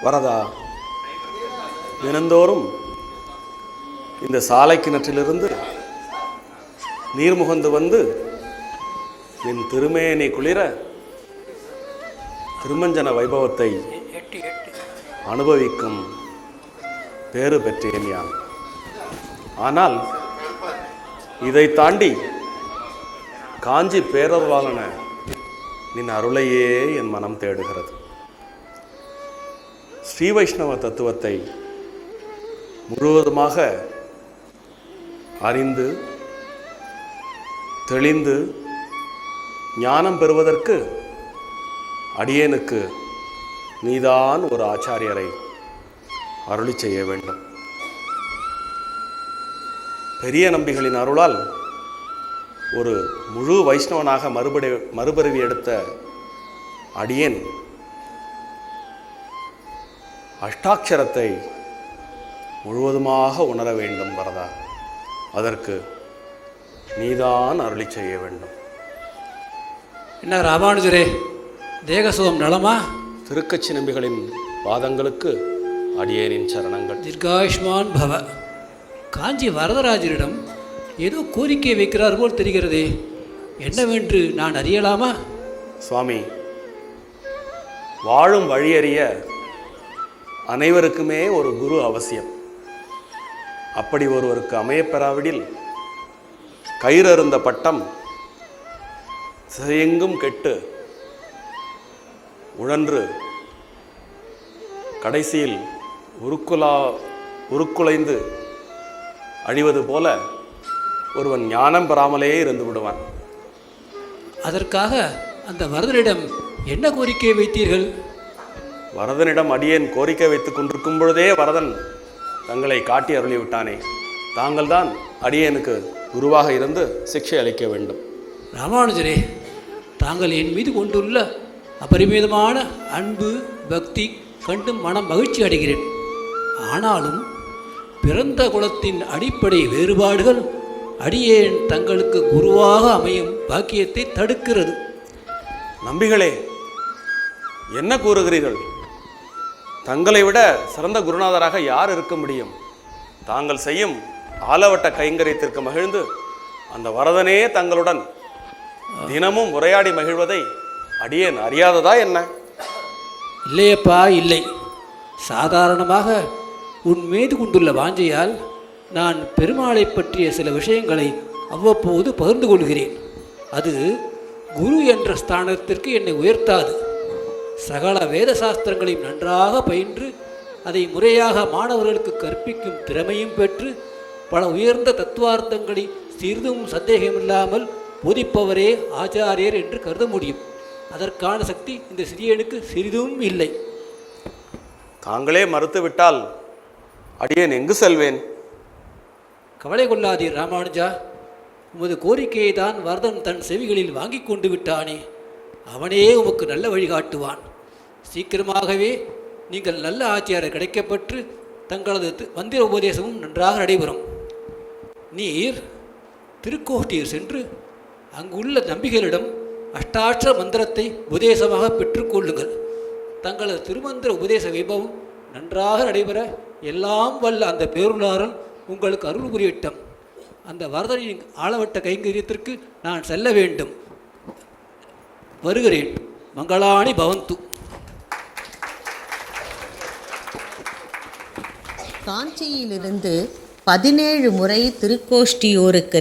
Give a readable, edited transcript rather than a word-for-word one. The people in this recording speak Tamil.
வரதா, தினந்தோறும் இந்த சாலை கிணற்றிலிருந்து நீர் முகந்து வந்து என் திருமேனி குளிர திருமஞ்சன வைபவத்தை அனுபவிக்கும் பேறு பெற்றேன் யான். ஆனால் இதை தாண்டி காஞ்சி பேரருளாளன நின் அருளையே என் மனம் தேடுகிறது. ஸ்ரீ வைஷ்ணவ தத்துவத்தை முழுவதுமாக அறிந்து தெளிந்து ஞானம் பெறுவதற்கு அடியேனுக்கு நீதான் ஒரு ஆச்சாரியரை அருளி செய்ய வேண்டும். பெரிய நம்பிகளின் அருளால் ஒரு முழு வைஷ்ணவனாக மறுபிறவி எடுத்த அடியேன் அஷ்டாட்சரத்தை முழுவதுமாக உணர வேண்டும் வரதா. அதற்கு நீதான் அருளி செய்ய வேண்டும். என்ன ராமானுஜரே, தேகசுகம் நலமா? திருக்கச்சி நம்பிகளின் பாதங்களுக்கு அடியேனின் சரணங்கள். தீர்காயுஷ்மான் பவ. காஞ்சி வரதராஜரிடம் ஏதோ கோரிக்கை வைக்கிறார் போல் தெரிகிறதே, என்னவென்று நான் அறியலாமா? சுவாமி, வாழும் வழியறிய அனைவருக்குமே ஒரு குரு அவசியம். அப்படி ஒருவருக்கு அமையப்பெறாவிடில் கயிறருந்த பட்டம் சிறையெங்கும் கெட்டு உழன்று கடைசியில் உருக்குலைந்து அழிவது போல ஒருவன் ஞானம் பெறாமலே இருந்து விடுவான். அதற்காக அந்த வரதனிடம் என்ன கோரிக்கை வைத்தீர்கள்? வரதனிடம் அடியேன் கோரிக்கை வைத்துக் கொண்டிருக்கும் பொழுதே வரதன் தங்களை காட்டி அருளிவிட்டானே. தாங்கள் தான் அடியேனுக்கு குருவாக இருந்து சிக்ஷை அளிக்க வேண்டும். ராமானுஜரே, தாங்கள் என் மீது கொண்டுள்ள அபரிமிதமான அன்பு பக்தி கண்டு மனம் மகிழ்ச்சி அடைகிறேன். ஆனாலும் பிறந்த குலத்தின் அடிப்படை வேறுபாடுகள் அடியேன் தங்களுக்கு குருவாக அமையும் பாக்கியத்தை தடுக்கிறது. நம்பிகளே, என்ன கூறுகிறீர்கள்? தங்களை விட சிறந்த குருநாதராக யார் இருக்க முடியும்? தாங்கள் செய்யும் ஆலவட்ட கைங்கரியத்திற்கு மகிழ்ந்து அந்த வரதனே தங்களுடன் தினமும் உரையாடி மகிழ்வதை அடியேன் அறியாததா என்ன? இல்லையப்பா, இல்லை. சாதாரணமாக உன் மீது கொண்டுள்ள வாஞ்சையால் நான் பெருமாளை பற்றிய சில விஷயங்களை அவ்வப்போது பகிர்ந்து கொள்கிறேன். அது குரு என்ற ஸ்தானத்திற்கு என்னை உயர்த்தாது. சகல வேத சாஸ்திரங்களையும் நன்றாக பயின்று அதை முறையாக மாணவர்களுக்கு கற்பிக்கும் திறமையும் பெற்று பல உயர்ந்த தத்துவார்த்தங்களை சிறிதும் சந்தேகமில்லாமல் போதிப்பவரே ஆச்சாரியர் என்று கருத முடியும். அதற்கான சக்தி இந்த சிறியனுக்கு சிறிதும் இல்லை. தாங்களே மறுத்துவிட்டால் அடியேன் எங்கு செல்வேன்? கவலை கொள்ளாதீர் ராமானுஜா. உமது கோரிக்கையை தான் வரதன் தன் செவிகளில் வாங்கி கொண்டு விட்டானே. அவனே உமக்கு நல்ல வழிகாட்டுவான். சீக்கிரமாகவே நீங்கள் நல்ல ஆட்சியாளர் கிடைக்கப்பெற்று தங்களது மந்திர உபதேசமும் நன்றாக நடைபெறும். நீர் திருக்கோஷ்டியில் சென்று அங்குள்ள நம்பிகளிடம் அஷ்டாட்சர மந்திரத்தை உபதேசமாக பெற்றுக்கொள்ளுங்கள். தங்களது திருமந்திர உபதேச வைபவம் நன்றாக நடைபெற எல்லாம் வல்ல அந்த பேருளாரன் உங்களுக்கு அருள் புரியட்டும். அந்த வரதனின் ஆளவட்ட கைங்கரியத்திற்கு நான் செல்ல வேண்டும். வருகிறேன். மங்களாணி பவந்து. காஞ்சியிலிருந்து 17 முறை திருக்கோஷ்டியூருக்கு